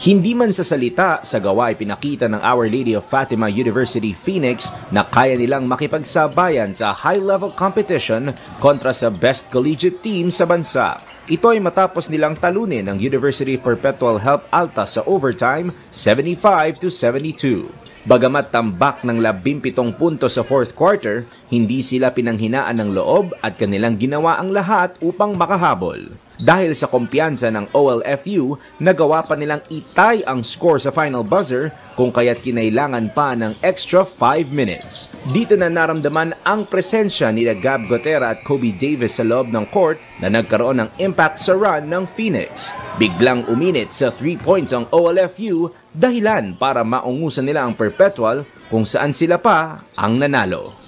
K: Hindi man sa salita, sa gawa ay pinakita ng Our Lady of Fatima University Phoenix na kaya nilang makipagsabayan sa high-level competition kontra sa best collegiate team sa bansa. Ito ay matapos nilang talunin ng University Perpetual Help Alta sa overtime 75-72. Bagamat tambak ng 17 puntos sa fourth quarter, hindi sila pinanghinaan ng loob at kanilang ginawa ang lahat upang makahabol. Dahil sa kumpiyansa ng OLFU, nagawa pa nilang itay ang score sa final buzzer kung kaya't kinailangan pa ng extra 5 minutes. Dito na naramdaman ang presensya ni Gab Gotera at Kobe Davis sa loob ng court na nagkaroon ng impact sa run ng Phoenix. Biglang uminit sa 3 points ang OLFU, dahilan para maungusan nila ang Perpetual kung saan sila pa ang nanalo.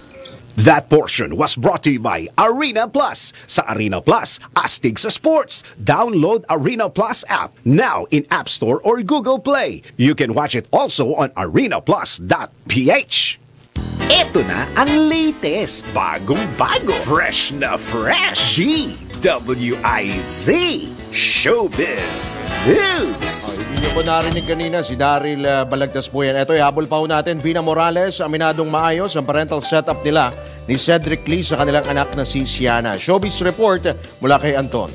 A: That portion was brought to you by Arena Plus. Sa Arena Plus, astig sa sports. Download Arena Plus app now in App Store or Google Play. You can watch it also on arenaplus.ph. Ito na ang latest, bagong-bago, fresh na fresh. DWIZ Showbiz News.
B: Hindi niyo po narinig kanina si Daryl Balagtas po yan. Ito, habol pa ho natin. Vina Morales, aminadong maayos ang parental setup nila ni Cedric Lee sa kanilang anak na si Siana. Showbiz Report mula kay Anton.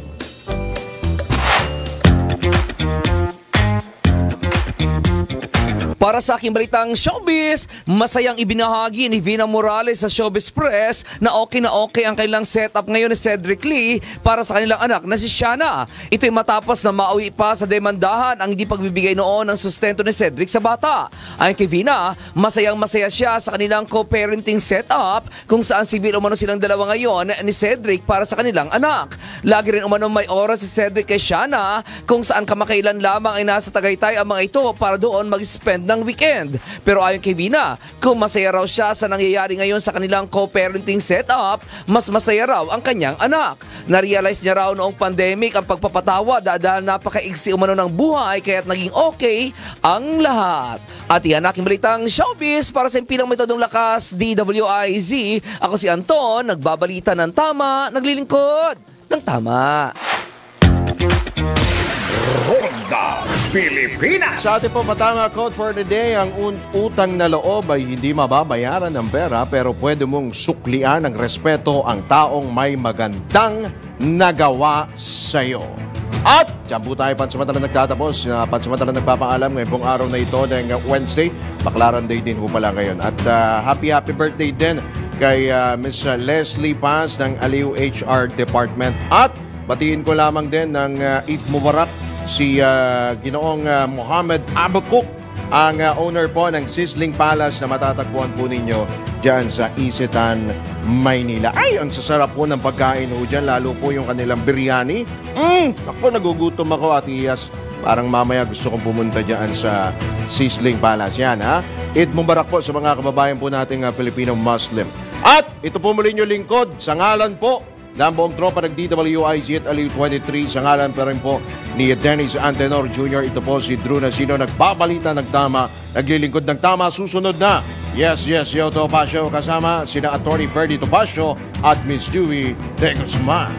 L: Para sa aking balitang showbiz, masayang ibinahagi ni Vina Morales sa Showbiz Press na okay ang kanilang setup ngayon ni Cedric Lee para sa kanilang anak na si Siana. Ito'y matapos na mauwi pa sa demandahan ang hindi pagbibigay noon ng sustento ni Cedric sa bata. Ayon kay Vina, masayang-masaya siya sa kanilang co-parenting setup kung saan sibil umano silang dalawa ngayon ni Cedric para sa kanilang anak. Lagi rin umano may oras si Cedric kay Siana kung saan kamakailan lamang ay nasa Tagaytay ang mga ito para doon mag-spend ng weekend. Pero ayon kay Vina, kung masaya raw siya sa nangyayari ngayon sa kanilang co-parenting setup, mas masaya raw ang kanyang anak. Na-realize niya raw noong pandemic ang pagpapatawa dahil napakaigsi umano ng buhay kaya't naging okay ang lahat. At iyan aking balitang showbiz para sa impilang metodong lakas DWIZ. Ako si Anton, nagbabalita ng tama, naglilingkod ng tama.
A: Ronda Pilipinas.
B: Sa ating po matanga quote for the day, ang utang na loob ay hindi mababayaran ng pera pero pwede mong suklian ng respeto ang taong may magandang nagawa sa iyo. At dyan po tayo pansamantala nagtatapos, pansamantala nagpapaalam ngayong pong araw na ito dahil Wednesday, Baclaran Day din po pala ngayon. At happy birthday din kay Miss Leslie Paz ng Aliw HR Department. At batiin ko lamang din ng Eid Mubarak si Ginoong Mohamed Abakuk, ang owner po ng Sizzling Palace na matatagpuan po ninyo dyan sa Isitan, Maynila. Ay, ang sasarap po ng pagkain ho dyan, lalo po yung kanilang biryani. Ako, nagugutom ako, Atiyas. Parang mamaya gusto kong pumunta dyan sa Sizzling Palace. Yan, ha? Eid Mubarak po sa mga kababayan po nating Filipino Muslim. At ito po muli nyo lingkod sa ngalan po ng buong tropa ng DWIZ at Aliw 23 sa ngalan pa rin po ni Dennis Antenor Jr. Ito po si Drew Nasino, nagbabalita ng tama, naglilingkod ng tama. Susunod na Yes, Yo Topacio kasama sina Attorney Ferdy Topacio at Miss Dewey De Guzman.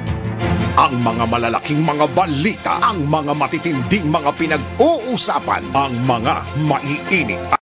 A: Ang mga malalaking mga balita, ang mga matitinding mga pinag-uusapan, ang mga maiinit